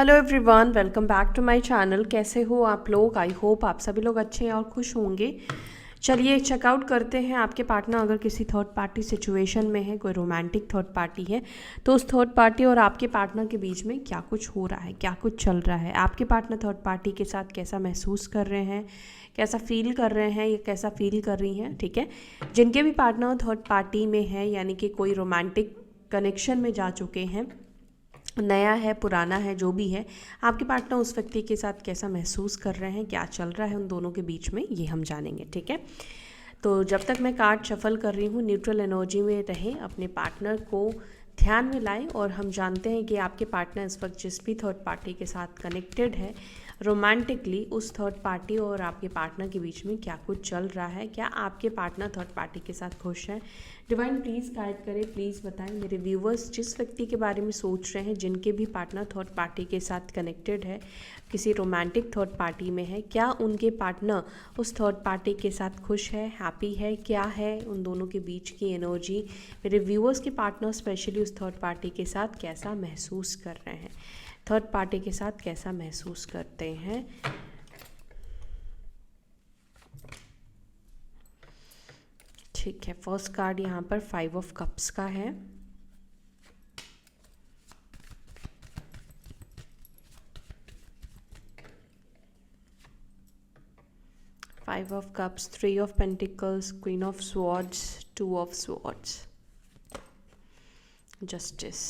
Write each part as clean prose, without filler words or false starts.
Hello everyone, welcome back to my channel. कैसे हो आप लोग? आई होप आप सभी लोग अच्छे और खुश होंगे। चलिए चेकआउट करते हैं आपके पार्टनर अगर किसी थर्ड पार्टी सिचुएशन में है, कोई रोमांटिक थर्ड पार्टी है, तो उस थर्ड पार्टी और आपके पार्टनर के बीच में क्या कुछ हो रहा है, क्या कुछ चल रहा है। आपके पार्टनर थर्ड पार्टी के साथ कैसा महसूस कर रहे हैं, कैसा फील कर रहे हैं या कैसा फील कर रही हैं। ठीक है, जिनके भी पार्टनर थर्ड पार्टी में है यानी कि कोई रोमांटिक कनेक्शन में जा चुके हैं, नया है पुराना है जो भी है, आपके पार्टनर उस व्यक्ति के साथ कैसा महसूस कर रहे हैं, क्या चल रहा है उन दोनों के बीच में, ये हम जानेंगे। ठीक है, तो जब तक मैं कार्ड शफल कर रही हूँ, न्यूट्रल एनर्जी में रहें, अपने पार्टनर को ध्यान में लाएं। और हम जानते हैं कि आपके पार्टनर इस वक्त जिस भी थर्ड पार्टी के साथ कनेक्टेड है रोमांटिकली, उस थर्ड पार्टी और आपके पार्टनर के बीच में क्या कुछ चल रहा है, क्या आपके पार्टनर थर्ड पार्टी के साथ खुश हैं। डिवाइन प्लीज़ गाइड करें, प्लीज़ बताएं। मेरे व्यूवर्स जिस व्यक्ति के बारे में सोच रहे हैं, जिनके भी पार्टनर थर्ड पार्टी के साथ कनेक्टेड है, किसी रोमांटिक थर्ड पार्टी में है, क्या उनके पार्टनर उस थर्ड पार्टी के साथ खुश है, हैप्पी है, क्या है उन दोनों के बीच की एनर्जी। मेरे व्यूवर्स के पार्टनर स्पेशली उस थर्ड पार्टी के साथ कैसा महसूस कर रहे हैं, थर्ड पार्टी के साथ कैसा महसूस करते हैं। ठीक है, फर्स्ट कार्ड यहाँ पर 5 ऑफ कप्स का है। Five of cups, 3 of pentacles, queen of swords, 2 of swords, justice,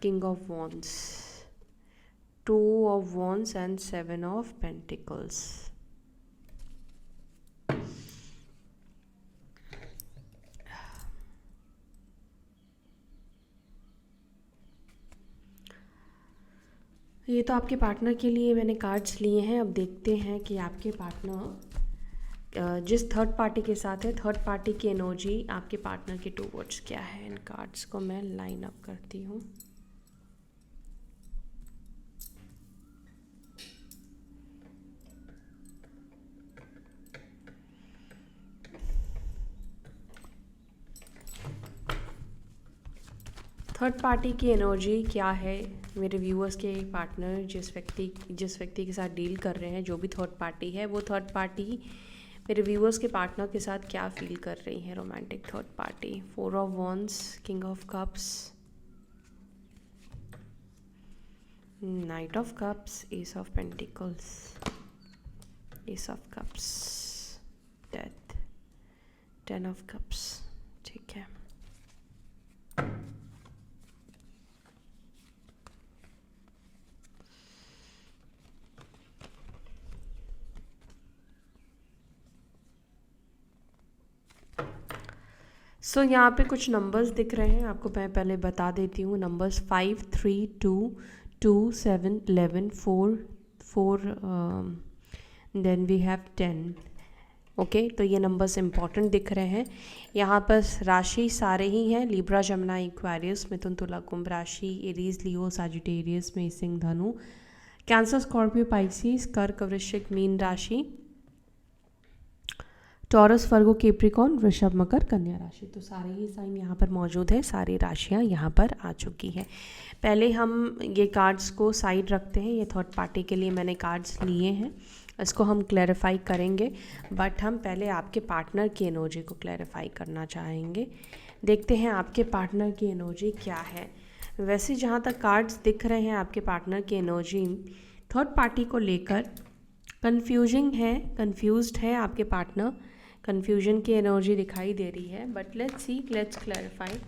king of wands, 2 of wands and 7 of pentacles. ये तो आपके पार्टनर के लिए मैंने कार्ड्स लिए हैं। अब देखते हैं कि आपके पार्टनर जिस थर्ड पार्टी के साथ है, थर्ड पार्टी की एनर्जी आपके पार्टनर के टूवर्ड्स क्या है। इन कार्ड्स को मैं लाइन अप करती हूँ। थर्ड पार्टी की एनर्जी क्या है मेरे व्यूअर्स के पार्टनर जिस व्यक्ति के साथ डील कर रहे हैं, जो भी थर्ड पार्टी है, वो थर्ड पार्टी मेरे व्यूअर्स के पार्टनर के साथ क्या फील कर रही है। Romantic third party, 4 of wands, king of cups, night of cups, S of pentacles, S of cups, death, 10 of cups. ठीक है, सो यहाँ पे कुछ नंबर्स दिख रहे हैं, आपको मैं पहले बता देती हूँ। Numbers 5, 3, 2, 2, 7, 11, 4, then we have 10। Okay, तो ये नंबर्स इंपॉर्टेंट दिख रहे हैं। यहाँ पर राशि सारे ही हैं, लिब्रा, जमुना, एक्वेरियस, मिथुन, तुला, कुंभ राशि, एरीज, लियो, सजिटेरियस में, सिंह, धनु, कैंसर, स्कॉर्पियो, पाइसिस, कर्क, वृश्चिक, मीन राशि, टॉरस, वर्गो, कैप्रिकॉर्न, वृषभ, मकर, कन्या राशि। तो सारे ही साइन यहाँ पर मौजूद है, सारी राशियाँ यहाँ पर आ चुकी हैं। पहले हम ये कार्ड्स को साइड रखते हैं। ये थर्ड पार्टी के लिए मैंने कार्ड्स लिए हैं, इसको हम क्लैरिफाई करेंगे, बट हम पहले आपके पार्टनर की एनर्जी को क्लैरिफाई करना चाहेंगे। देखते हैं आपके पार्टनर की एनर्जी क्या है। वैसे जहाँ तक कार्ड्स दिख रहे हैं, आपके पार्टनर की एनर्जी थर्ड पार्टी को लेकर कंफ्यूज्ड है आपके पार्टनर, कन्फ्यूजन की एनर्जी दिखाई दे रही है। But let's clarify.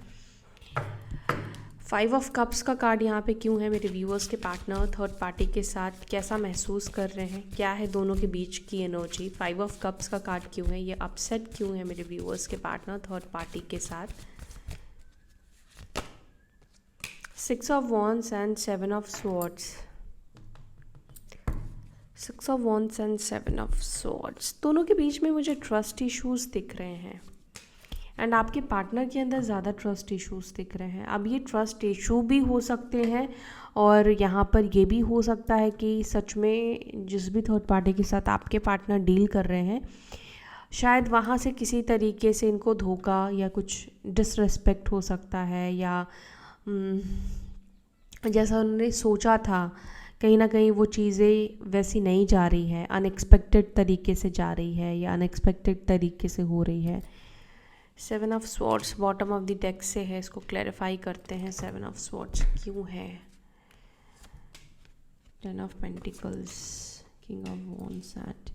5 of cups का कार्ड यहाँ पे क्यों है? मेरे व्यूअर्स के पार्टनर थर्ड पार्टी के साथ कैसा महसूस कर रहे हैं, क्या है दोनों के बीच की एनर्जी। 5 ऑफ कप्स का कार्ड क्यों है? ये अपसेट क्यों है मेरे व्यूअर्स के पार्टनर थर्ड पार्टी के साथ। 6 of wands and 7 of swords, 6 of wands and 7 of swords. दोनों के बीच में मुझे ट्रस्ट इश्यूज दिख रहे हैं एंड आपके पार्टनर के अंदर ज़्यादा ट्रस्ट इश्यूज दिख रहे हैं। अब ये ट्रस्ट इशू भी हो सकते हैं और यहाँ पर ये भी हो सकता है कि सच में जिस भी थर्ड पार्टी के साथ आपके पार्टनर डील कर रहे हैं, शायद वहाँ से किसी तरीके से इनको धोखा या कुछ डिसरेस्पेक्ट हो सकता है, या जैसा उन्होंने सोचा था कहीं ना कहीं वो चीज़ें वैसी नहीं जा रही है, अनएक्सपेक्टेड तरीके से जा रही है या अनएक्सपेक्टेड तरीके से हो रही है। 7 of swords bottom of the deck से है, इसको क्लैरिफाई करते हैं 7 ऑफ स्वॉर्ड्स क्यों है। 10 of pentacles, king of wands and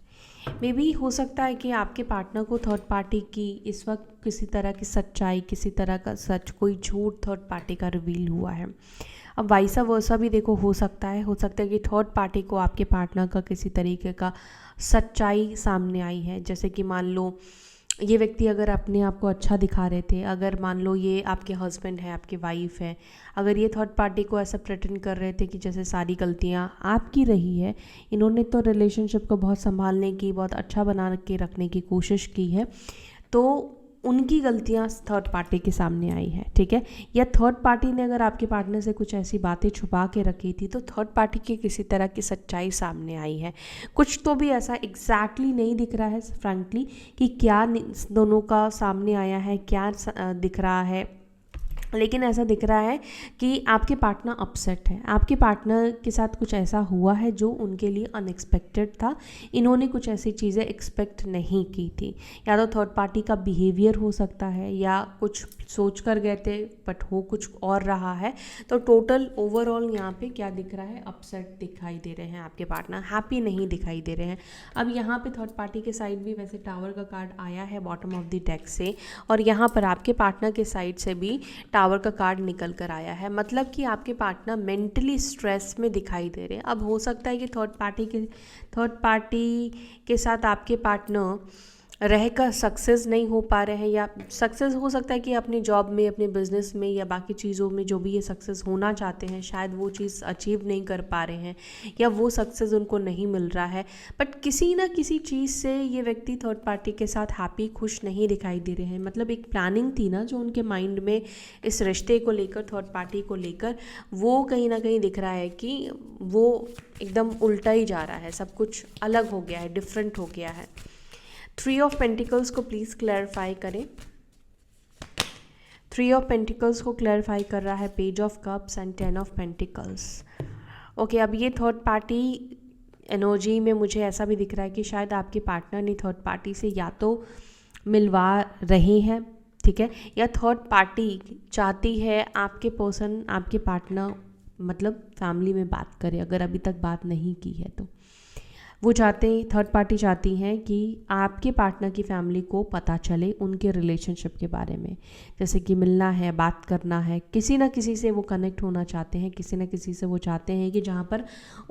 may be हो सकता है कि आपके पार्टनर को थर्ड पार्टी की इस वक्त किसी तरह की सच्चाई, किसी तरह का सच, कोई झूठ थर्ड पार्टी का रिवील हुआ है। अब वाइसा वर्सा भी देखो हो सकता है कि थर्ड पार्टी को आपके पार्टनर का किसी तरीके का सच्चाई सामने आई है। जैसे कि मान लो ये व्यक्ति अगर अपने आप को अच्छा दिखा रहे थे, अगर मान लो ये आपके हस्बैंड है, आपकी वाइफ है, अगर ये थर्ड पार्टी को ऐसा प्रेटेंड कर रहे थे कि जैसे सारी गलतियां आपकी रही है, इन्होंने तो रिलेशनशिप को बहुत संभालने की, बहुत अच्छा बना के रखने की कोशिश की है, तो उनकी गलतियां थर्ड पार्टी के सामने आई है, ठीक है। या थर्ड पार्टी ने अगर आपके पार्टनर से कुछ ऐसी बातें छुपा के रखी थी, तो थर्ड पार्टी की किसी तरह की सच्चाई सामने आई है। कुछ तो भी ऐसा एग्जैक्टली नहीं दिख रहा है फ्रैंकली कि क्या दोनों का सामने आया है, क्या दिख रहा है, लेकिन ऐसा दिख रहा है कि आपके पार्टनर अपसेट है, आपके पार्टनर के साथ कुछ ऐसा हुआ है जो उनके लिए अनएक्सपेक्टेड था। इन्होंने कुछ ऐसी चीज़ें एक्सपेक्ट नहीं की थी। या तो थर्ड पार्टी का बिहेवियर हो सकता है, या कुछ सोच कर गए थे बट हो कुछ और रहा है। तो टोटल ओवरऑल यहाँ पे क्या दिख रहा है, अपसेट दिखाई दे रहे हैं आपके पार्टनर, हैप्पी नहीं दिखाई दे रहे हैं। अब यहाँ पे थर्ड पार्टी के साइड भी वैसे टावर का कार्ड आया है बॉटम ऑफ द डेक से, और यहाँ पर आपके पार्टनर के साइड से भी टावर का कार्ड निकल कर आया है। मतलब कि आपके पार्टनर मेंटली स्ट्रेस में दिखाई दे रहे हैं। अब हो सकता है कि थर्ड पार्टी के साथ आपके पार्टनर रहकर सक्सेस नहीं हो पा रहे हैं, या सक्सेस हो सकता है कि अपनी जॉब में, अपने बिजनेस में या बाकी चीज़ों में जो भी ये सक्सेस होना चाहते हैं, शायद वो चीज़ अचीव नहीं कर पा रहे हैं, या वो सक्सेस उनको नहीं मिल रहा है। बट किसी ना किसी चीज़ से ये व्यक्ति थर्ड पार्टी के साथ हैप्पी, खुश नहीं दिखाई दे रहे हैं। मतलब एक प्लानिंग थी ना जो उनके माइंड में इस रिश्ते को लेकर, थर्ड पार्टी को लेकर, वो कहीं ना कहीं दिख रहा है कि वो एकदम उल्टा ही जा रहा है, सब कुछ अलग हो गया है, डिफरेंट हो गया है। 3 ऑफ पेंटिकल्स को प्लीज़ क्लैरिफाई करें। 3 ऑफ पेंटिकल्स को क्लैरिफाई कर रहा है page of cups and 10 of pentacles. Okay, अब ये थर्ड पार्टी एनर्जी में मुझे ऐसा भी दिख रहा है कि शायद आपके पार्टनर ने थर्ड पार्टी से या तो मिलवा रहे हैं, ठीक है, या थर्ड पार्टी चाहती है आपके पर्सन, आपके पार्टनर मतलब फैमिली में बात करे, अगर अभी तक बात नहीं की है तो वो चाहते हैं, थर्ड पार्टी चाहती हैं कि आपके पार्टनर की फैमिली को पता चले उनके रिलेशनशिप के बारे में। जैसे कि मिलना है, बात करना है, किसी ना किसी से वो कनेक्ट होना चाहते हैं, किसी ना किसी से वो चाहते हैं कि जहाँ पर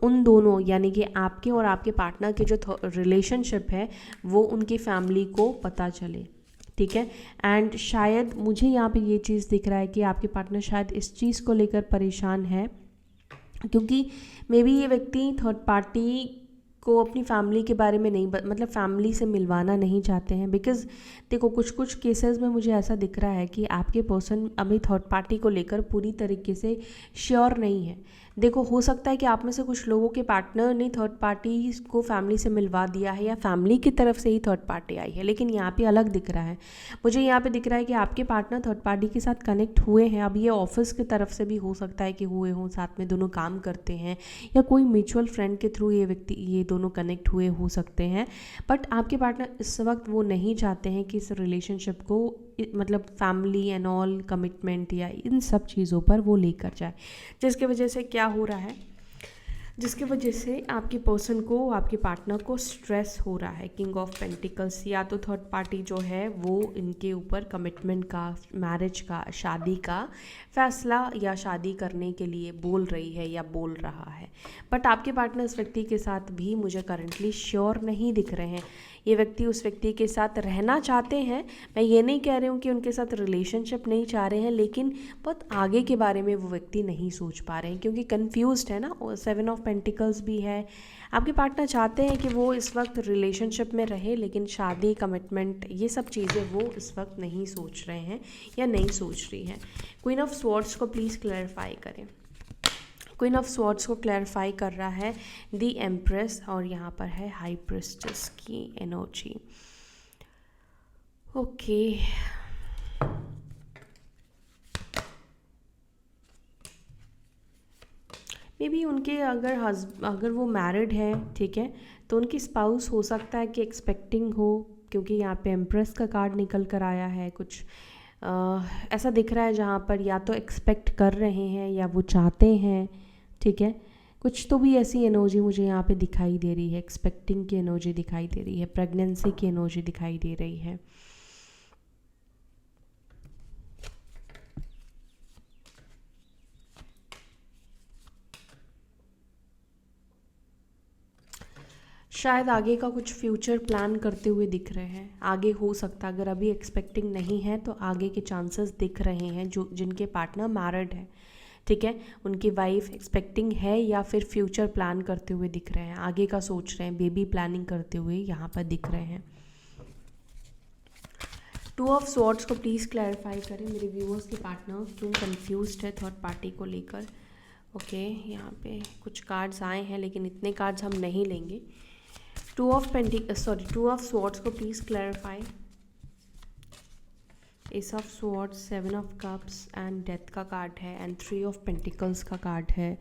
उन दोनों यानी कि आपके और आपके पार्टनर के जो रिलेशनशिप है वो उनकी फैमिली को पता चले, ठीक है। एंड शायद मुझे यहाँ पे ये चीज़ दिख रहा है कि आपके पार्टनर शायद इस चीज़ को लेकर परेशान है, क्योंकि मे बी ये व्यक्ति थर्ड पार्टी को अपनी फैमिली के बारे में नहीं मतलब फैमिली से मिलवाना नहीं चाहते हैं। बिकॉज देखो कुछ कुछ केसेस में मुझे ऐसा दिख रहा है कि आपके पर्सन अभी थर्ड पार्टी को लेकर पूरी तरीके से श्योर नहीं है। देखो हो सकता है कि आप में से कुछ लोगों के पार्टनर ने थर्ड पार्टी को फैमिली से मिलवा दिया है, या फैमिली की तरफ से ही थर्ड पार्टी आई है, लेकिन यहाँ पे अलग दिख रहा है। मुझे यहाँ पे दिख रहा है कि आपके पार्टनर थर्ड पार्टी के साथ कनेक्ट हुए हैं। अब ये ऑफिस की तरफ से भी हो सकता है कि हुए हों, साथ में दोनों काम करते हैं, या कोई म्यूचुअल फ्रेंड के थ्रू ये दोनों कनेक्ट हुए हो सकते हैं। बट आपके पार्टनर इस वक्त वो नहीं चाहते हैं कि इस रिलेशनशिप को मतलब फैमिली एंड ऑल कमिटमेंट या इन सब चीज़ों पर वो लेकर जाए, जिसकी वजह से क्या हो रहा है, जिसकी वजह से आपके पर्सन को, आपके पार्टनर को स्ट्रेस हो रहा है। किंग ऑफ पेंटिकल्स, या तो थर्ड पार्टी जो है वो इनके ऊपर कमिटमेंट का, मैरिज का, शादी का फैसला या शादी करने के लिए बोल रही है या बोल रहा है। बट आपके पार्टनर इस व्यक्ति के साथ भी मुझे करंटली श्योर नहीं दिख रहे हैं। ये व्यक्ति उस व्यक्ति के साथ रहना चाहते हैं, मैं ये नहीं कह रही हूँ कि उनके साथ रिलेशनशिप नहीं चाह रहे हैं, लेकिन बहुत आगे के बारे में वो व्यक्ति नहीं सोच पा रहे हैं, क्योंकि कन्फ्यूज्ड है ना। और 7 ऑफ पेंटिकल्स भी है। आपके पार्टनर चाहते हैं कि वो इस वक्त रिलेशनशिप में रहे, लेकिन शादी, कमिटमेंट, ये सब चीज़ें वो इस वक्त नहीं सोच रहे हैं या नहीं सोच रही हैं। क्वीन ऑफ स्वॉर्ड्स को प्लीज़ क्लैरिफाई करें। क्वीन ऑफ स्वॉर्ड्स को क्लैरिफाई कर रहा है द एम्प्रेस, और यहाँ पर है हाई प्रिस्टेस की एनर्जी। ओके, बी उनके अगर वो मैरिड है, ठीक है, तो उनकी स्पाउस हो सकता है कि एक्सपेक्टिंग हो, क्योंकि यहाँ पे एम्प्रेस का कार्ड निकल कर आया है। कुछ ऐसा दिख रहा है जहाँ पर या तो एक्सपेक्ट कर रहे हैं या वो चाहते हैं, ठीक है। कुछ तो भी ऐसी एनर्जी मुझे यहाँ पे दिखाई दे रही है, एक्सपेक्टिंग की एनर्जी दिखाई दे रही है, प्रेगनेंसी की एनर्जी दिखाई दे रही है। शायद आगे का कुछ फ्यूचर प्लान करते हुए दिख रहे हैं। आगे हो सकता है, अगर अभी एक्सपेक्टिंग नहीं है तो आगे के चांसेस दिख रहे हैं, जो जिनके पार्टनर मैरिड है, ठीक है, उनकी वाइफ एक्सपेक्टिंग है या फिर फ्यूचर प्लान करते हुए दिख रहे हैं, आगे का सोच रहे हैं, बेबी प्लानिंग करते हुए यहाँ पर दिख रहे हैं। 2 ऑफ स्वॉर्ड्स को प्लीज़ क्लैरिफाई करें, मेरे व्यूअर्स के पार्टनर क्यों कंफ्यूज्ड है थर्ड पार्टी को लेकर। ओके, यहाँ पे कुछ कार्ड्स आए हैं लेकिन इतने कार्ड्स हम नहीं लेंगे। 2 ऑफ स्वॉर्ड्स को please clarify. S of swords, 7 of cups and death का कार्ड है एंड 3 ऑफ पेंटिकल्स का कार्ड है।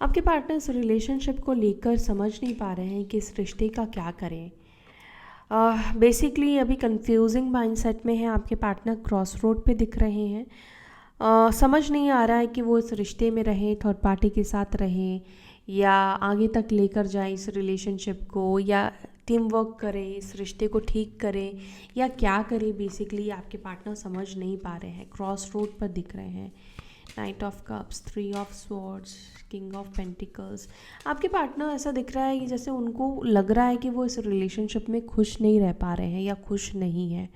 आपके पार्टनर्स रिलेशनशिप को लेकर समझ नहीं पा रहे हैं कि इस रिश्ते का क्या करें। बेसिकली अभी कंफ्यूजिंग माइंडसेट में है आपके पार्टनर, क्रॉस रोड पे दिख रहे हैं। समझ नहीं आ रहा है कि वो इस रिश्ते में रहें, थर्ड पार्टी के साथ रहें या आगे तक लेकर जाएं इस रिलेशनशिप को, या टीम वर्क करें, इस रिश्ते को ठीक करें या क्या करें। बेसिकली आपके पार्टनर समझ नहीं पा रहे हैं, क्रॉस रोड पर दिख रहे हैं। Night of cups, 3 of swords, king of pentacles. आपके पार्टनर ऐसा दिख रहा है कि जैसे उनको लग रहा है कि वो इस रिलेशनशिप में खुश नहीं रह पा रहे हैं या खुश नहीं है,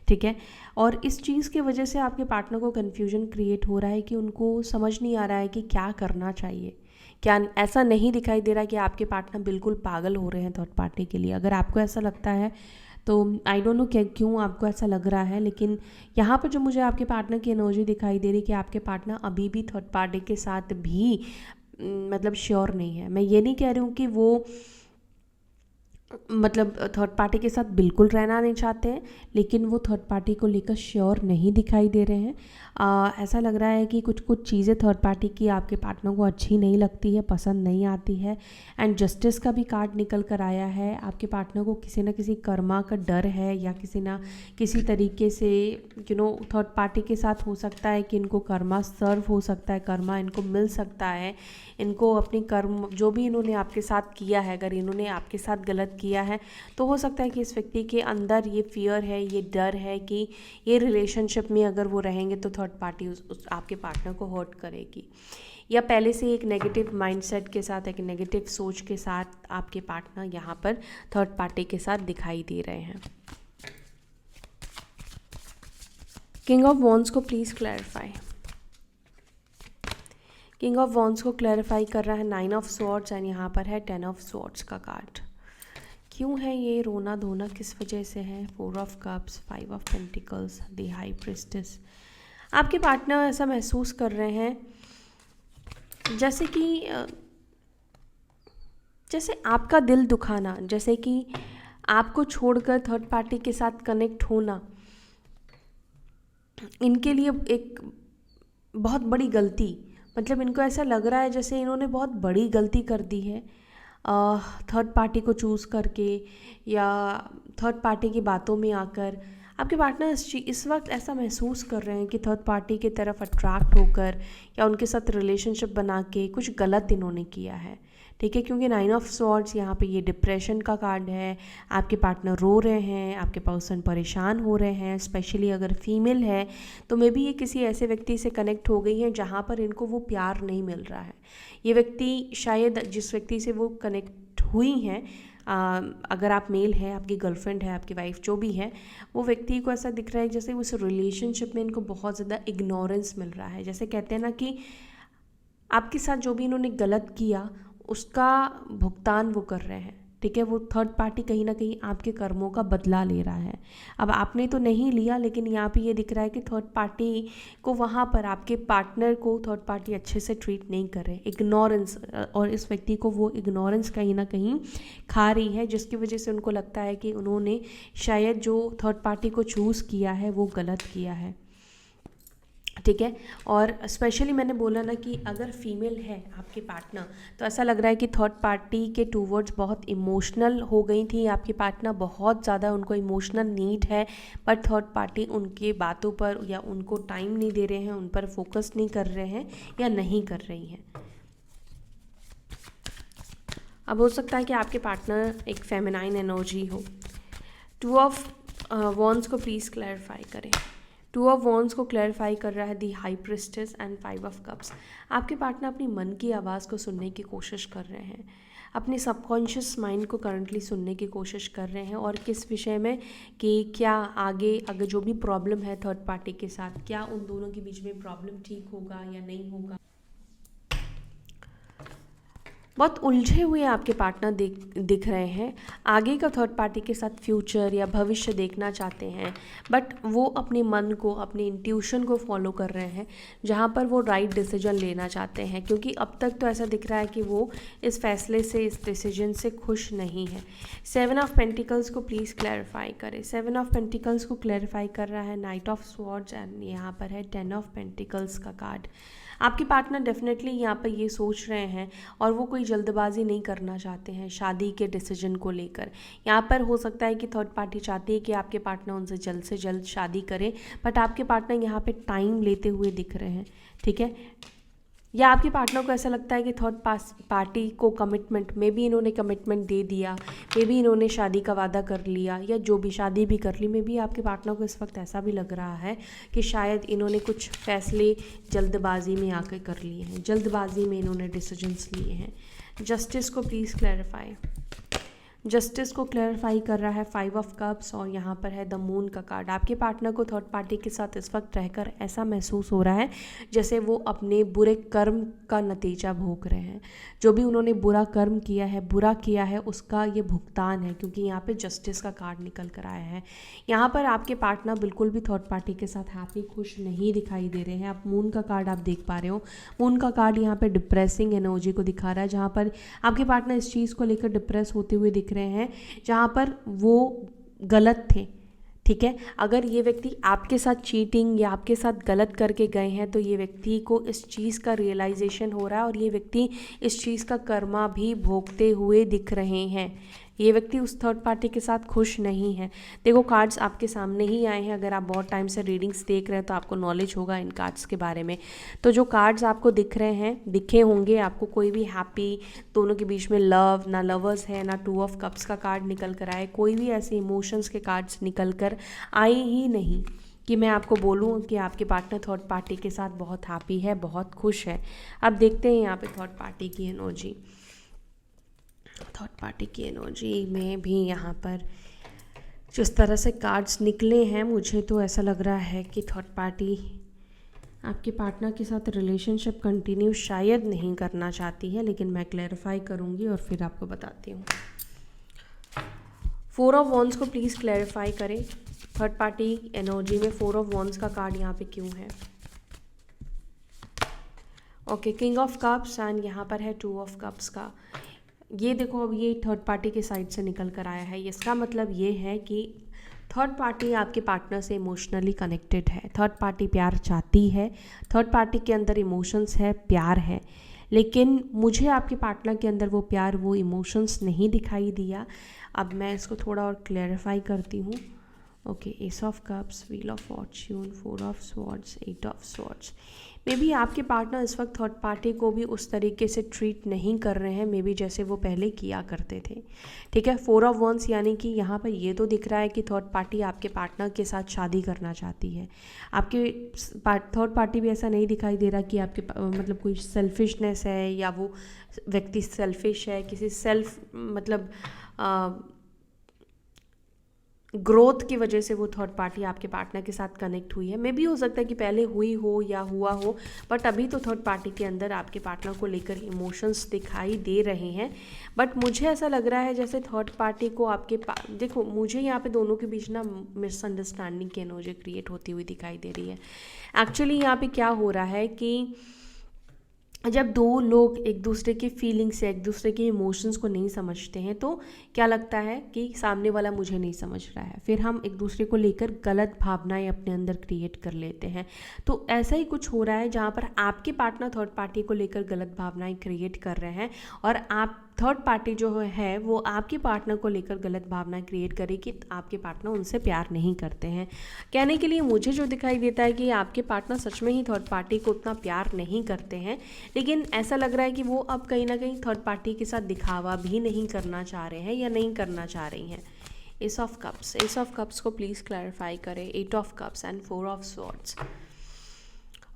ठीक है। और इस चीज़ की वजह से आपके पार्टनर को कन्फ्यूजन क्रिएट हो रहा है कि उनको समझ नहीं आ रहा है कि क्या करना चाहिए। क्या ऐसा नहीं दिखाई दे रहा कि आपके पार्टनर बिल्कुल पागल हो रहे हैं थर्ड पार्टी के लिए। अगर आपको ऐसा लगता है तो आई डोंट नो क्यों आपको ऐसा लग रहा है, लेकिन यहाँ पर जो मुझे आपके पार्टनर की एनर्जी दिखाई दे रही कि आपके पार्टनर अभी भी थर्ड पार्टी के साथ भी मतलब श्योर नहीं है। मैं ये नहीं कह रही हूँ कि वो मतलब थर्ड पार्टी के साथ बिल्कुल रहना नहीं चाहते हैं, लेकिन वो थर्ड पार्टी को लेकर श्योर नहीं दिखाई दे रहे हैं। ऐसा लग रहा है कि कुछ चीज़ें थर्ड पार्टी की आपके पार्टनर को अच्छी नहीं लगती है, पसंद नहीं आती है। एंड जस्टिस का भी कार्ड निकल कर आया है। आपके पार्टनर को किसी न किसी कर्मा का डर है या किसी न किसी तरीके से थर्ड पार्टी के साथ हो सकता है कि इनको कर्मा सर्व हो सकता है, कर्मा इनको मिल सकता है। इनको अपनी कर्म जो भी इन्होंने आपके साथ किया है, अगर इन्होंने आपके साथ गलत किया है तो हो सकता है कि इस व्यक्ति के अंदर ये फियर है, ये डर है कि ये रिलेशनशिप में अगर वो रहेंगे तो थर्ड पार्टी उस आपके पार्टनर को हर्ट करेगी, या पहले से एक नेगेटिव माइंडसेट के साथ, एक नेगेटिव सोच के साथ आपके पार्टनर यहाँ पर थर्ड पार्टी के साथ दिखाई दे रहे हैं। किंग ऑफ वॉन्ड्स को please clarify. King of wands को क्लैरिफाई कर रहा है 9 ऑफ स्वॉर्ड्स एंड यहाँ पर है 10 ऑफ स्वॉर्ड्स का कार्ड। क्यों है ये रोना धोना, किस वजह से है? 4 of cups, 5 of pentacles, the high priestess. आपके पार्टनर ऐसा महसूस कर रहे हैं जैसे आपका दिल दुखाना, जैसे कि आपको छोड़कर थर्ड पार्टी के साथ कनेक्ट होना इनके लिए एक बहुत बड़ी गलती, मतलब इनको ऐसा लग रहा है जैसे इन्होंने बहुत बड़ी गलती कर दी है थर्ड पार्टी को चूज़ करके या थर्ड पार्टी की बातों में आकर। आपके पार्टनर इस वक्त ऐसा महसूस कर रहे हैं कि थर्ड पार्टी की तरफ अट्रैक्ट होकर या उनके साथ रिलेशनशिप बना के कुछ गलत इन्होंने किया है, ठीक है। क्योंकि 9 ऑफ स्वॉर्ड्स यहाँ पे ये डिप्रेशन का कार्ड है। आपके पार्टनर रो रहे हैं, आपके पर्सन परेशान हो रहे हैं, स्पेशली अगर फीमेल है तो मे बी ये किसी ऐसे व्यक्ति से कनेक्ट हो गई हैं जहाँ पर इनको वो प्यार नहीं मिल रहा है। ये व्यक्ति शायद जिस व्यक्ति से वो कनेक्ट हुई हैं, अगर आप मेल हैं, आपकी गर्लफ्रेंड है, आपकी वाइफ जो भी है, वो व्यक्ति को ऐसा दिख रहा है जैसे उस रिलेशनशिप में इनको बहुत ज़्यादा इग्नोरेंस मिल रहा है। जैसे कहते हैं ना कि आपके साथ जो भी इन्होंने गलत किया उसका भुगतान वो कर रहे हैं, ठीक है। वो थर्ड पार्टी कहीं ना कहीं आपके कर्मों का बदला ले रहा है। अब आपने तो नहीं लिया, लेकिन यहाँ पे ये दिख रहा है कि थर्ड पार्टी को वहाँ पर आपके पार्टनर को थर्ड पार्टी अच्छे से ट्रीट नहीं कर रहे, इग्नोरेंस, और इस व्यक्ति को वो इग्नोरेंस कहीं ना कहीं खा रही है, जिसकी वजह से उनको लगता है कि उन्होंने शायद जो थर्ड पार्टी को चूज़ किया है वो गलत किया है, ठीक है। और स्पेशली मैंने बोला ना कि अगर फीमेल है आपके पार्टनर, तो ऐसा लग रहा है कि थर्ड पार्टी के टूवर्ड्स बहुत इमोशनल हो गई थी आपकी पार्टनर, बहुत ज़्यादा उनको इमोशनल नीड है, बट थर्ड पार्टी उनके बातों पर या उनको टाइम नहीं दे रहे हैं, उन पर फोकस नहीं कर रहे हैं या नहीं कर रही हैं। अब हो सकता है कि आपके पार्टनर एक फेमिनाइन एनर्जी हो। टू ऑफ वॉन्ड्स को प्लीज़ क्लैरिफाई करें। टू ऑफ वॉन्ड्स को क्लैरिफाई कर रहा है the high priestess and 5 of cups. आपके पार्टनर अपनी मन की आवाज़ को सुनने की कोशिश कर रहे हैं, अपने सबकॉन्शियस माइंड को करंटली सुनने की कोशिश कर रहे हैं, और किस विषय में कि क्या आगे अगर जो भी प्रॉब्लम है थर्ड पार्टी के साथ, क्या उन दोनों के बीच में प्रॉब्लम ठीक होगा या नहीं होगा। बहुत उलझे हुए आपके पार्टनर दिख रहे हैं, आगे का थर्ड पार्टी के साथ फ्यूचर या भविष्य देखना चाहते हैं, बट वो अपने मन को, अपने इंट्यूशन को फॉलो कर रहे हैं, जहाँ पर वो राइट डिसीजन लेना चाहते हैं, क्योंकि अब तक तो ऐसा दिख रहा है कि वो इस फैसले से, इस डिसीजन से खुश नहीं है। 7 ऑफ पेंटिकल्स को प्लीज़ क्लैरिफाई करें। 7 ऑफ पेंटिकल्स को क्लैरिफाई कर रहा है नाइट ऑफ स्वॉर्ड्स एंड यहाँ पर है 10 ऑफ पेंटिकल्स का कार्ड। आपके पार्टनर डेफिनेटली यहाँ पर ये सोच रहे हैं और वो कोई जल्दबाजी नहीं करना चाहते हैं शादी के डिसीजन को लेकर। यहाँ पर हो सकता है कि थर्ड पार्टी चाहती है कि आपके पार्टनर उनसे जल्द से जल्द शादी करे, बट आपके पार्टनर यहाँ पे टाइम लेते हुए दिख रहे हैं, ठीक है। या आपके पार्टनर को ऐसा लगता है कि थर्ड पार्टी को कमिटमेंट, मे बी इन्होंने कमिटमेंट दे दिया, मे बी इन्होंने शादी का वादा कर लिया, या जो भी शादी भी कर ली, मे बी आपके पार्टनर को इस वक्त ऐसा भी लग रहा है कि शायद इन्होंने कुछ फैसले जल्दबाजी में आकर कर लिए हैं, जल्दबाजी में इन्होंने डिसीजंस लिए हैं। जस्टिस को प्लीज़ क्लैरिफाई। जस्टिस को क्लैरिफाई कर रहा है 5 ऑफ कप्स और यहाँ पर है द मून का कार्ड। आपके पार्टनर को थर्ड पार्टी के साथ इस वक्त रहकर ऐसा महसूस हो रहा है जैसे वो अपने बुरे कर्म का नतीजा भोग रहे हैं। जो भी उन्होंने बुरा कर्म किया है, बुरा किया है, उसका ये भुगतान है, क्योंकि यहाँ पे जस्टिस का कार्ड निकल कर आया है। यहाँ पर आपके पार्टनर बिल्कुल भी थर्ड पार्टी के साथ हैप्पी, खुश नहीं दिखाई दे रहे हैं। आप मून का कार्ड आप देख पा रहे हो। मून का कार्ड यहाँ पे डिप्रेसिंग एनर्जी को दिखा रहा है, जहाँ पर आपके पार्टनर इस चीज़ को लेकर डिप्रेस होते हुए दिख रहे हैं जहाँ पर वो गलत थे, ठीक है। अगर ये व्यक्ति आपके साथ चीटिंग या आपके साथ गलत करके गए हैं तो ये व्यक्ति को इस चीज़ का रियलाइजेशन हो रहा है और ये व्यक्ति इस चीज़ का कर्मा भी भोगते हुए दिख रहे हैं। ये व्यक्ति उस थर्ड पार्टी के साथ खुश नहीं है। देखो कार्ड्स आपके सामने ही आए हैं, अगर आप बहुत टाइम से रीडिंग्स देख रहे हैं तो आपको नॉलेज होगा इन कार्ड्स के बारे में। तो जो कार्ड्स आपको दिख रहे हैं, दिखे होंगे आपको, कोई भी हैप्पी, दोनों के बीच में लव, ना लवर्स है, ना 2 ऑफ कप्स का कार्ड निकल कर आए, कोई भी ऐसे इमोशंस के कार्ड्स निकल कर आए ही नहीं कि मैं आपको बोलूँ कि आपके पार्टनर थर्ड पार्टी के साथ बहुत हैप्पी है, बहुत खुश है। अब देखते हैं यहाँ पे थर्ड पार्टी की एनर्जी। थर्ड पार्टी की एनर्जी में भी यहाँ पर जिस तरह से कार्ड्स निकले हैं, मुझे तो ऐसा लग रहा है कि थर्ड पार्टी आपके पार्टनर के साथ रिलेशनशिप कंटिन्यू शायद नहीं करना चाहती है, लेकिन मैं क्लैरिफाई करूँगी और फिर आपको बताती हूँ। 4 ऑफ वॉन्ड्स को प्लीज़ क्लैरिफाई करें। थर्ड पार्टी एनर्जी में 4 ऑफ वॉन्ड्स का कार्ड यहाँ पे क्यों है? Okay, king of cups and यहाँ पर है 2 ऑफ कप्स का। ये देखो, अब ये थर्ड पार्टी के साइड से निकल कर आया है। इसका मतलब ये है कि थर्ड पार्टी आपके पार्टनर से इमोशनली कनेक्टेड है। थर्ड पार्टी प्यार चाहती है, थर्ड पार्टी के अंदर इमोशंस है, प्यार है, लेकिन मुझे आपके पार्टनर के अंदर वो प्यार, वो इमोशंस नहीं दिखाई दिया। अब मैं इसको थोड़ा और क्लैरिफाई करती हूँ। Okay, S of cups, wheel of Fortune, 4 of swords, 8 of swords. May be आपके पार्टनर इस वक्त थर्ड पार्टी को भी उस तरीके से ट्रीट नहीं कर रहे हैं, मे बी जैसे वो पहले किया करते थे, ठीक है। 4 ऑफ वॉन्ड्स यानी कि यहाँ पर ये तो दिख रहा है कि थर्ड पार्टी आपके पार्टनर के साथ शादी करना चाहती है। आपके थर्ड पार्टी भी ऐसा नहीं दिखाई दे रहा कि आपके मतलब कोई सेल्फिशनेस है या वो व्यक्ति सेल्फिश है, किसी सेल्फ मतलब ग्रोथ की वजह से वो थर्ड पार्टी आपके पार्टनर के साथ कनेक्ट हुई है। मे भी हो सकता है कि पहले हुई हो या हुआ हो, बट अभी तो थर्ड पार्टी के अंदर आपके पार्टनर को लेकर इमोशंस दिखाई दे रहे हैं। बट मुझे ऐसा लग रहा है जैसे थर्ड पार्टी को आपके देखो, मुझे यहाँ पे दोनों के बीच ना मिसअंडरस्टैंडिंग की एनर्जी क्रिएट होती हुई दिखाई दे रही है। एक्चुअली यहाँ पे क्या हो रहा है कि जब दो लोग एक दूसरे के फीलिंग्स या एक दूसरे के इमोशंस को नहीं समझते हैं तो क्या लगता है कि सामने वाला मुझे नहीं समझ रहा है, फिर हम एक दूसरे को लेकर गलत भावनाएं अपने अंदर क्रिएट कर लेते हैं। तो ऐसा ही कुछ हो रहा है जहाँ पर आपके पार्टनर थर्ड पार्टी को लेकर गलत भावनाएं क्रिएट कर रहे हैं और आप थर्ड पार्टी जो है वो आपके पार्टनर को लेकर गलत भावना क्रिएट करे कि आपके पार्टनर उनसे प्यार नहीं करते हैं। कहने के लिए मुझे जो दिखाई देता है कि आपके पार्टनर सच में ही थर्ड पार्टी को उतना प्यार नहीं करते हैं, लेकिन ऐसा लग रहा है कि वो अब कहीं ना कहीं थर्ड पार्टी के साथ दिखावा भी नहीं करना चाह रहे हैं या नहीं करना चाह रही हैं। एस ऑफ कप्स को प्लीज़ क्लैरिफाई करें। 8 of cups and 4 of swords.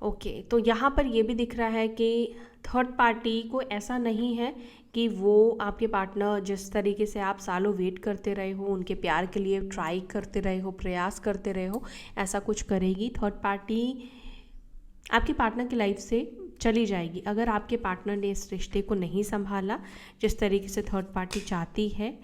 Okay, तो यहाँ पर ये भी दिख रहा है कि थर्ड पार्टी को ऐसा नहीं है कि वो आपके पार्टनर जिस तरीके से आप सालों वेट करते रहे हो, उनके प्यार के लिए ट्राई करते रहे हो, प्रयास करते रहे हो, ऐसा कुछ करेगी। थर्ड पार्टी आपके पार्टनर की लाइफ से चली जाएगी अगर आपके पार्टनर ने इस रिश्ते को नहीं संभाला जिस तरीके से थर्ड पार्टी चाहती है।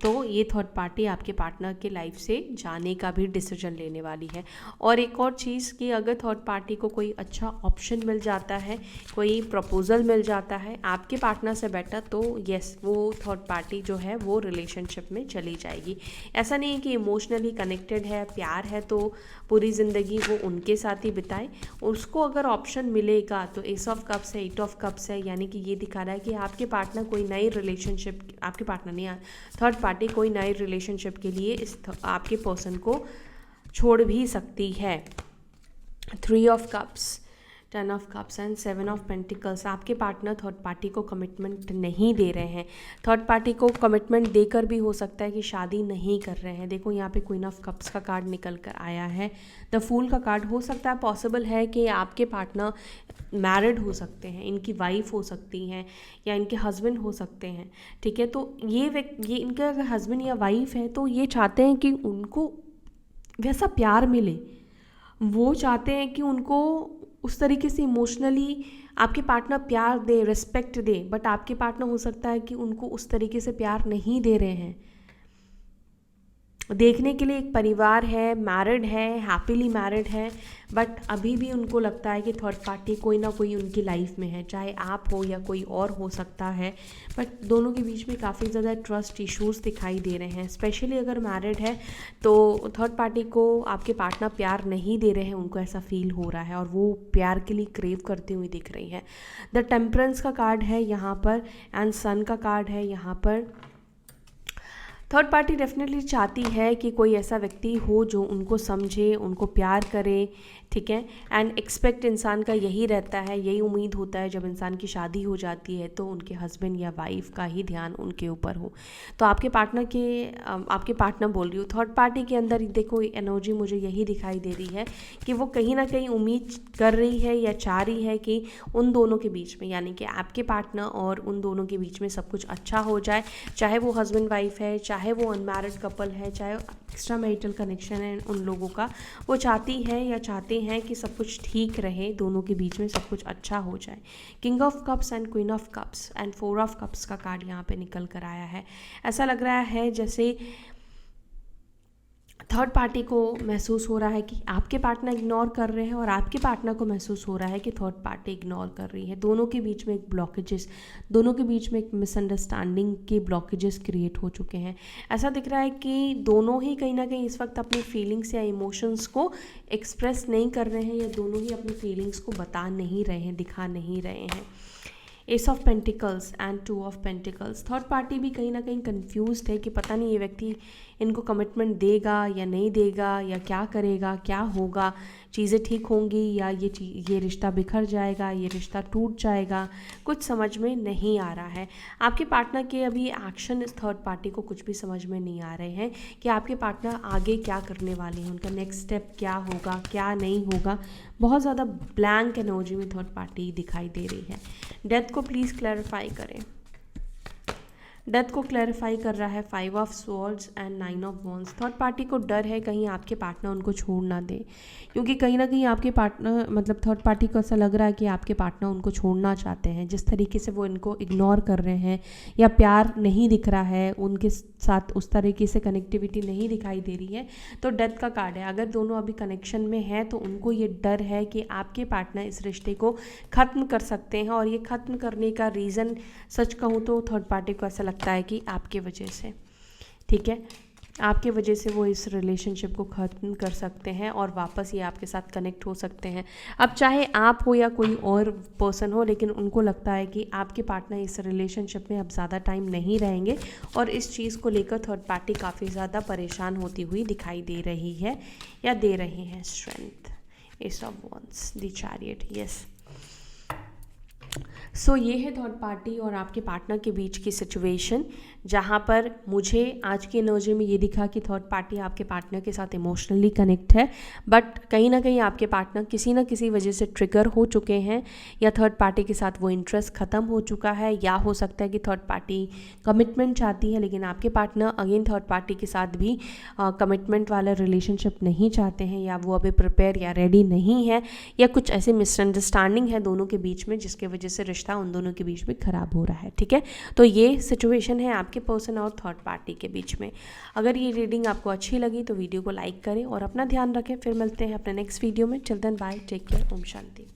तो ये थर्ड पार्टी आपके पार्टनर के लाइफ से जाने का भी डिसीजन लेने वाली है। और एक और चीज़ कि अगर थर्ड पार्टी को कोई अच्छा ऑप्शन मिल जाता है, कोई प्रपोजल मिल जाता है आपके पार्टनर से बेटर, तो यस, वो थर्ड पार्टी जो है वो रिलेशनशिप में चली जाएगी। ऐसा नहीं है कि इमोशनली कनेक्टेड है, प्यार है तो पूरी ज़िंदगी वो उनके साथ ही बिताए। उसको अगर ऑप्शन मिलेगा तो एस ऑफ कप्स है, 8 ऑफ कप्स है, यानी कि ये दिखा रहा है कि आपके पार्टनर कोई नई रिलेशनशिप, आपके पार्टनर नहीं, थर्ड पार्टी कोई नई रिलेशनशिप के लिए इस आपके पर्सन को छोड़ भी सकती है। 3 of cups, 10 of cups and 7 of pentacles. आपके पार्टनर थर्ड पार्टी को कमिटमेंट नहीं दे रहे हैं। थर्ड पार्टी को कमिटमेंट देकर भी हो सकता है कि शादी नहीं कर रहे हैं। देखो यहाँ पे क्वीन ऑफ कप्स का कार्ड निकल कर आया है, द फूल का कार्ड। हो सकता है, पॉसिबल है कि आपके पार्टनर मैरिड हो सकते हैं, इनकी वाइफ हो सकती हैं या इनके हस्बैंड हो सकते हैं, ठीक है। तो ये इनके अगर हस्बैंड या वाइफ है तो ये चाहते हैं कि उनको वैसा प्यार मिले, वो चाहते हैं कि उनको उस तरीके से इमोशनली आपके पार्टनर प्यार दे, रिस्पेक्ट दे, बट आपके पार्टनर हो सकता है कि उनको उस तरीके से प्यार नहीं दे रहे हैं। देखने के लिए एक परिवार है, मैरिड है, हैप्पीली मैरिड है, बट अभी भी उनको लगता है कि थर्ड पार्टी कोई ना कोई उनकी लाइफ में है, चाहे आप हो या कोई और हो सकता है। बट दोनों के बीच में काफ़ी ज़्यादा ट्रस्ट इश्यूज़ दिखाई दे रहे हैं। स्पेशली अगर मैरिड है तो थर्ड पार्टी को आपके पार्टनर प्यार नहीं दे रहे हैं, उनको ऐसा फील हो रहा है और वो प्यार के लिए क्रेव करते हुए दिख रही है। द टेम्परेंस का कार्ड है यहाँ पर एंड सन का कार्ड है यहाँ पर। थर्ड पार्टी डेफिनेटली चाहती है कि कोई ऐसा व्यक्ति हो जो उनको समझे, उनको प्यार करे, ठीक है। एंड एक्सपेक्ट इंसान का यही रहता है, यही उम्मीद होता है जब इंसान की शादी हो जाती है तो उनके हस्बैंड या वाइफ का ही ध्यान उनके ऊपर हो। तो आपके पार्टनर बोल रही हूँ, थर्ड पार्टी के अंदर देखो एनर्जी मुझे यही दिखाई दे रही है कि वो कहीं ना कहीं उम्मीद कर रही है या चाह रही है कि उन दोनों के बीच में, यानी कि आपके पार्टनर और उन दोनों के बीच में सब कुछ अच्छा हो जाए, चाहे वो हस्बैंड वाइफ है, चाहे वो अनमैरिड कपल है, चाहे एक्स्ट्रा मैरिटल कनेक्शन है उन लोगों का। वो चाहती है या चाहते हैं कि सब कुछ ठीक रहे, दोनों के बीच में सब कुछ अच्छा हो जाए। King of cups and queen of cups and 4 of cups का कार्ड यहाँ पे निकल कर आया है। ऐसा लग रहा है जैसे थर्ड पार्टी को महसूस हो रहा है कि आपके पार्टनर इग्नोर कर रहे हैं और आपके पार्टनर को महसूस हो रहा है कि थर्ड पार्टी इग्नोर कर रही है। दोनों के बीच में एक ब्लॉकेजेस, दोनों के बीच में एक मिसअंडरस्टैंडिंग के ब्लॉकेजेस क्रिएट हो चुके हैं। ऐसा दिख रहा है कि दोनों ही कहीं ना कहीं इस वक्त अपनी फीलिंग्स या इमोशंस को एक्सप्रेस नहीं कर रहे हैं या दोनों ही अपनी फीलिंग्स को बता नहीं रहे हैं, दिखा नहीं रहे हैं। S of pentacles and 2 of pentacles. Third party भी कहीं ना कहीं कंफ्यूज्ड है कि पता नहीं ये व्यक्ति इनको कमिटमेंट देगा या नहीं देगा या क्या करेगा, क्या होगा, चीज़ें ठीक होंगी या ये रिश्ता बिखर जाएगा, ये रिश्ता टूट जाएगा, कुछ समझ में नहीं आ रहा है। आपके पार्टनर के अभी एक्शन इस थर्ड पार्टी को कुछ भी समझ में नहीं आ रहे हैं कि आपके पार्टनर आगे क्या करने वाले हैं, उनका नेक्स्ट स्टेप क्या होगा, क्या नहीं होगा। बहुत ज़्यादा ब्लैंक एनर्जी में थर्ड पार्टी दिखाई दे रही है। डेथ को प्लीज़ क्लैरिफाई करें। डेथ को क्लैरिफाई कर रहा है 5 of swords and 9 of wands. Third party को डर है कहीं आपके पार्टनर उनको छोड़ ना दे, क्योंकि कहीं ना कहीं आपके पार्टनर मतलब थर्ड पार्टी को ऐसा लग रहा है कि आपके पार्टनर उनको छोड़ना चाहते हैं। जिस तरीके से वो इनको इग्नोर कर रहे हैं या प्यार नहीं दिख रहा है उनके साथ, उस तरीके से कनेक्टिविटी नहीं दिखाई दे रही है, तो डेथ का कार्ड है। अगर दोनों अभी कनेक्शन में हैं तो उनको ये डर है कि आपके पार्टनर इस रिश्ते को ख़त्म कर सकते हैं, और ये ख़त्म करने का रीज़न सच कहूँ तो थर्ड पार्टी को ऐसा लगता है कि आपके वजह से, ठीक है, आपके वजह से वो इस रिलेशनशिप को ख़त्म कर सकते हैं और वापस ये आपके साथ कनेक्ट हो सकते हैं। अब चाहे आप हो या कोई और पर्सन हो, लेकिन उनको लगता है कि आपके पार्टनर इस रिलेशनशिप में अब ज़्यादा टाइम नहीं रहेंगे, और इस चीज़ को लेकर थर्ड पार्टी काफ़ी ज़्यादा परेशान होती हुई दिखाई दे रही है या दे रहे हैं। Strength, ace of wands, the chariot, yes. So ये है थर्ड पार्टी और आपके पार्टनर के बीच की सिचुएशन, जहाँ पर मुझे आज की एनर्जी में ये दिखा कि थर्ड पार्टी आपके पार्टनर के साथ इमोशनली कनेक्ट है, बट कहीं ना कहीं आपके पार्टनर किसी न किसी वजह से ट्रिगर हो चुके हैं, या थर्ड पार्टी के साथ वो इंटरेस्ट ख़त्म हो चुका है, या हो सकता है कि थर्ड पार्टी कमिटमेंट चाहती है लेकिन आपके पार्टनर अगेन थर्ड पार्टी के साथ भी कमिटमेंट वाला रिलेशनशिप नहीं चाहते हैं, या वो अभी प्रिपेयर या रेडी नहीं है, या कुछ ऐसे मिसअंडरस्टैंडिंग है दोनों के बीच में जिसके वजह से रिश्ता उन दोनों के बीच में ख़राब हो रहा है, ठीक है। तो ये सिचुएशन है आपके पर्सन और थर्ड पार्टी के बीच में। अगर ये रीडिंग आपको अच्छी लगी तो वीडियो को लाइक करें और अपना ध्यान रखें। फिर मिलते हैं अपने नेक्स्ट वीडियो में। Till then bye, take care, ओम शांति।